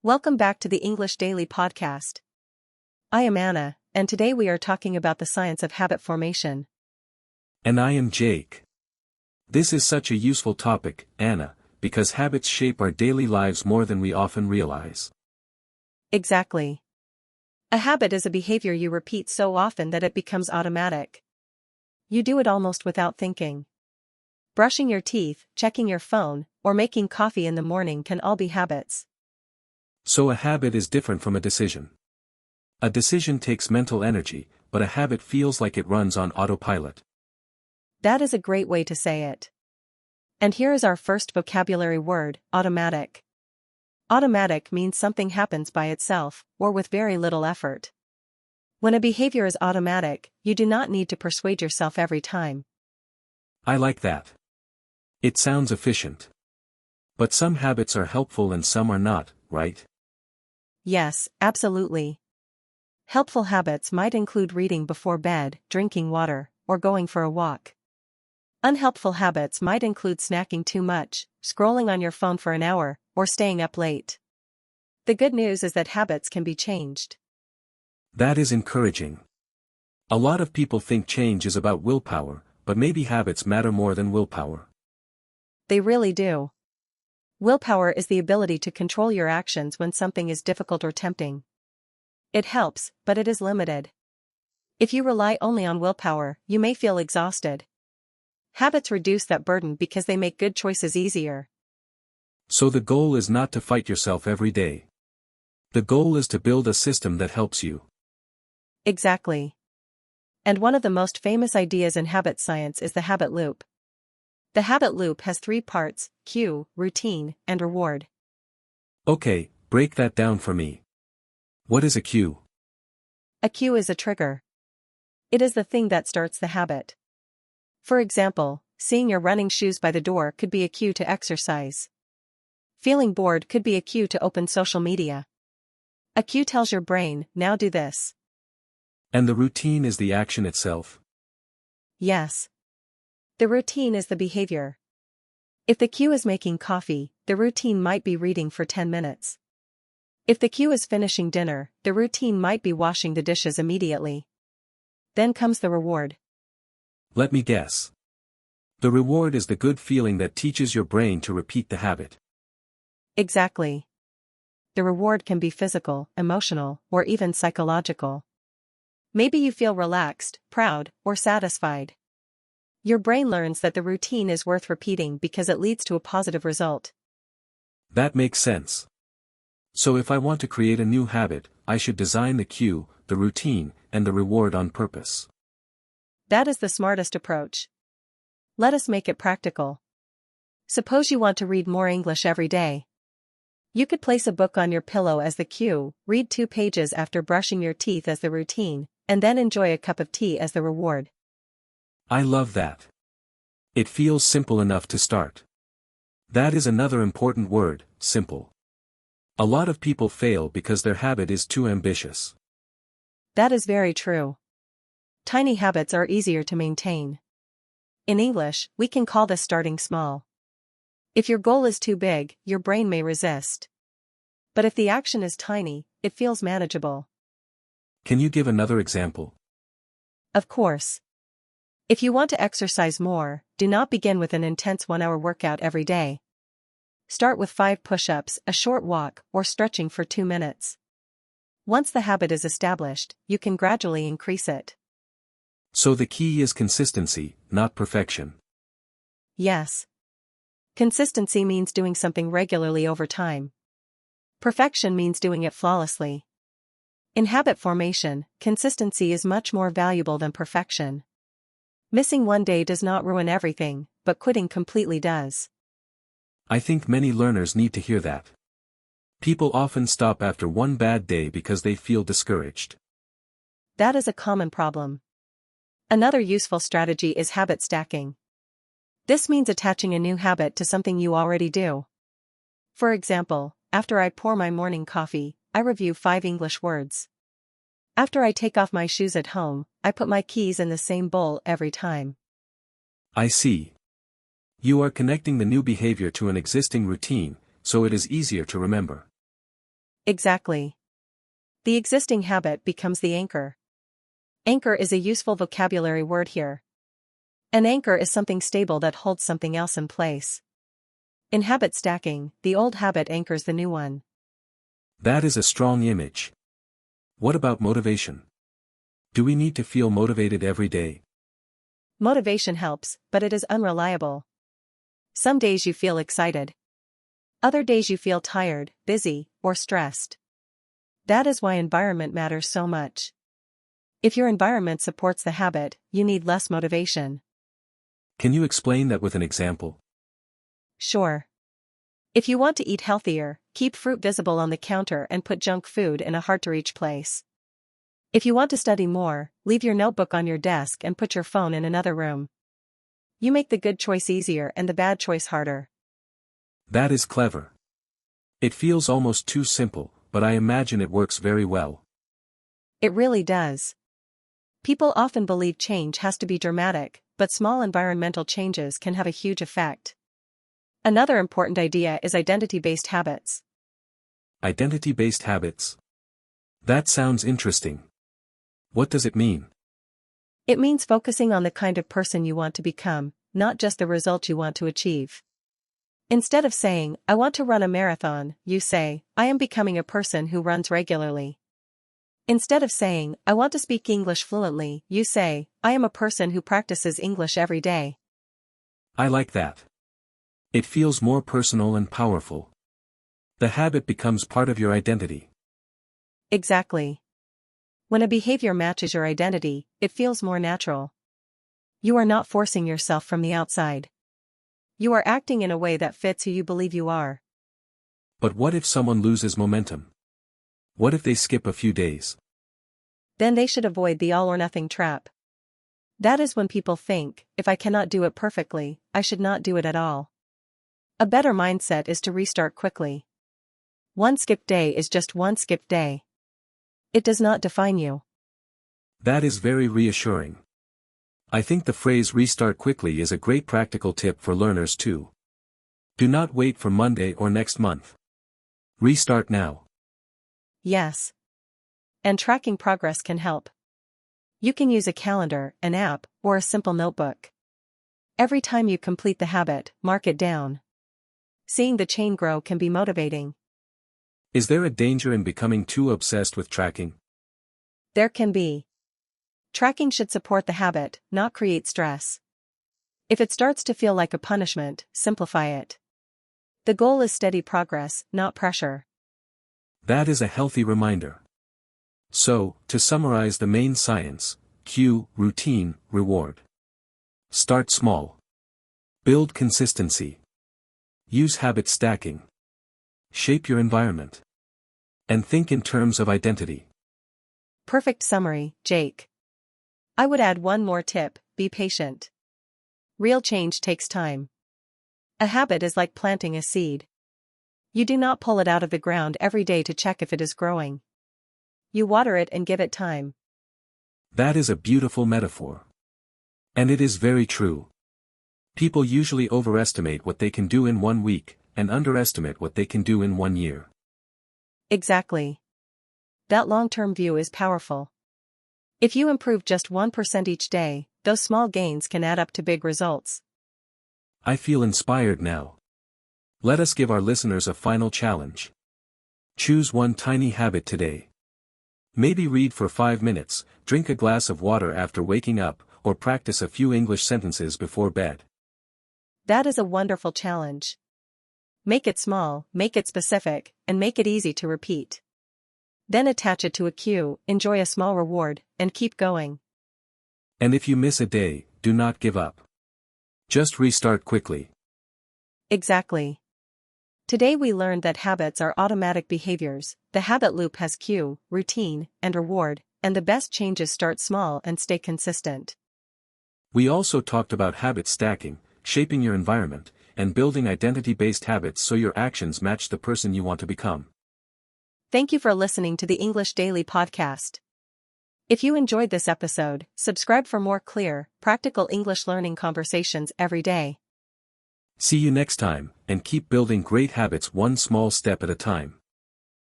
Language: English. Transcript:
Welcome back to the English Daily Podcast. I am Anna, and today we are talking about the science of habit formation. And I am Jake. This is such a useful topic, Anna, because habits shape our daily lives more than we often realize. Exactly. A habit is a behavior you repeat so often that it becomes automatic. You do it almost without thinking. Brushing your teeth, checking your phone, or making coffee in the morning can all be habits. So a habit is different from a decision. A decision takes mental energy, but a habit feels like it runs on autopilot. That is a great way to say it. And here is our first vocabulary word, automatic. Automatic means something happens by itself, or with very little effort. When a behavior is automatic, you do not need to persuade yourself every time. I like that. It sounds efficient. But some habits are helpful and some are not, right? Yes, absolutely. Helpful habits might include reading before bed, drinking water, or going for a walk. Unhelpful habits might include snacking too much, scrolling on your phone for an hour, or staying up late. The good news is that habits can be changed. That is encouraging. A lot of people think change is about willpower, but maybe habits matter more than willpower. They really do. Willpower is the ability to control your actions when something is difficult or tempting. It helps, but it is limited. If you rely only on willpower, you may feel exhausted. Habits reduce that burden because they make good choices easier. So the goal is not to fight yourself every day. The goal is to build a system that helps you. Exactly. And one of the most famous ideas in habit science is the habit loop. The habit loop has 3 parts: cue, routine, and reward. Okay, break that down for me. What is a cue? A cue is a trigger. It is the thing that starts the habit. For example, seeing your running shoes by the door could be a cue to exercise. Feeling bored could be a cue to open social media. A cue tells your brain, now do this. And the routine is the action itself? Yes. The routine is the behavior. If the cue is making coffee, the routine might be reading for 10 minutes. If the cue is finishing dinner, the routine might be washing the dishes immediately. Then comes the reward. Let me guess. The reward is the good feeling that teaches your brain to repeat the habit. Exactly. The reward can be physical, emotional, or even psychological. Maybe you feel relaxed, proud, or satisfied. Your brain learns that the routine is worth repeating because it leads to a positive result. That makes sense. So if I want to create a new habit, I should design the cue, the routine, and the reward on purpose. That is the smartest approach. Let us make it practical. Suppose you want to read more English every day. You could place a book on your pillow as the cue, read 2 pages after brushing your teeth as the routine, and then enjoy a cup of tea as the reward. I love that. It feels simple enough to start. That is another important word, simple. A lot of people fail because their habit is too ambitious. That is very true. Tiny habits are easier to maintain. In English, we can call this starting small. If your goal is too big, your brain may resist. But if the action is tiny, it feels manageable. Can you give another example? Of course. If you want to exercise more, do not begin with an intense 1-hour workout every day. Start with 5 push-ups, a short walk, or stretching for 2 minutes. Once the habit is established, you can gradually increase it. So the key is consistency, not perfection. Yes. Consistency means doing something regularly over time. Perfection means doing it flawlessly. In habit formation, consistency is much more valuable than perfection. Missing one day does not ruin everything, but quitting completely does. I think many learners need to hear that. People often stop after one bad day because they feel discouraged. That is a common problem. Another useful strategy is habit stacking. This means attaching a new habit to something you already do. For example, after I pour my morning coffee, I review 5 English words. After I take off my shoes at home, I put my keys in the same bowl every time. I see. You are connecting the new behavior to an existing routine, so it is easier to remember. Exactly. The existing habit becomes the anchor. Anchor is a useful vocabulary word here. An anchor is something stable that holds something else in place. In habit stacking, the old habit anchors the new one. That is a strong image. What about motivation? Do we need to feel motivated every day? Motivation helps, but it is unreliable. Some days you feel excited. Other days you feel tired, busy, or stressed. That is why environment matters so much. If your environment supports the habit, you need less motivation. Can you explain that with an example? Sure. If you want to eat healthier, keep fruit visible on the counter and put junk food in a hard-to-reach place. If you want to study more, leave your notebook on your desk and put your phone in another room. You make the good choice easier and the bad choice harder. That is clever. It feels almost too simple, but I imagine it works very well. It really does. People often believe change has to be dramatic, but small environmental changes can have a huge effect. Another important idea is identity-based habits. Identity-based habits? That sounds interesting. What does it mean? It means focusing on the kind of person you want to become, not just the result you want to achieve. Instead of saying, "I want to run a marathon," you say, "I am becoming a person who runs regularly." Instead of saying, "I want to speak English fluently," you say, "I am a person who practices English every day." I like that. It feels more personal and powerful. The habit becomes part of your identity. Exactly. When a behavior matches your identity, it feels more natural. You are not forcing yourself from the outside. You are acting in a way that fits who you believe you are. But what if someone loses momentum? What if they skip a few days? Then they should avoid the all-or-nothing trap. That is when people think, if I cannot do it perfectly, I should not do it at all. A better mindset is to restart quickly. One skipped day is just one skipped day. It does not define you. That is very reassuring. I think the phrase restart quickly is a great practical tip for learners too. Do not wait for Monday or next month. Restart now. Yes. And tracking progress can help. You can use a calendar, an app, or a simple notebook. Every time you complete the habit, mark it down. Seeing the chain grow can be motivating. Is there a danger in becoming too obsessed with tracking? There can be. Tracking should support the habit, not create stress. If it starts to feel like a punishment, simplify it. The goal is steady progress, not pressure. That is a healthy reminder. So, to summarize the main science: cue, routine, reward. Start small. Build consistency. Use habit stacking. Shape your environment. And think in terms of identity. Perfect summary, Jake. I would add one more tip: be patient. Real change takes time. A habit is like planting a seed. You do not pull it out of the ground every day to check if it is growing. You water it and give it time. That is a beautiful metaphor. And it is very true. People usually overestimate what they can do in 1 week, and underestimate what they can do in 1 year. Exactly. That long-term view is powerful. If you improve just 1% each day, those small gains can add up to big results. I feel inspired now. Let us give our listeners a final challenge. Choose one tiny habit today. Maybe read for 5 minutes, drink a glass of water after waking up, or practice a few English sentences before bed. That is a wonderful challenge. Make it small, make it specific, and make it easy to repeat. Then attach it to a cue, enjoy a small reward, and keep going. And if you miss a day, do not give up. Just restart quickly. Exactly. Today we learned that habits are automatic behaviors. The habit loop has cue, routine, and reward, and the best changes start small and stay consistent. We also talked about habit stacking, shaping your environment, and building identity-based habits so your actions match the person you want to become. Thank you for listening to the English Daily Podcast. If you enjoyed this episode, subscribe for more clear, practical English learning conversations every day. See you next time, and keep building great habits one small step at a time.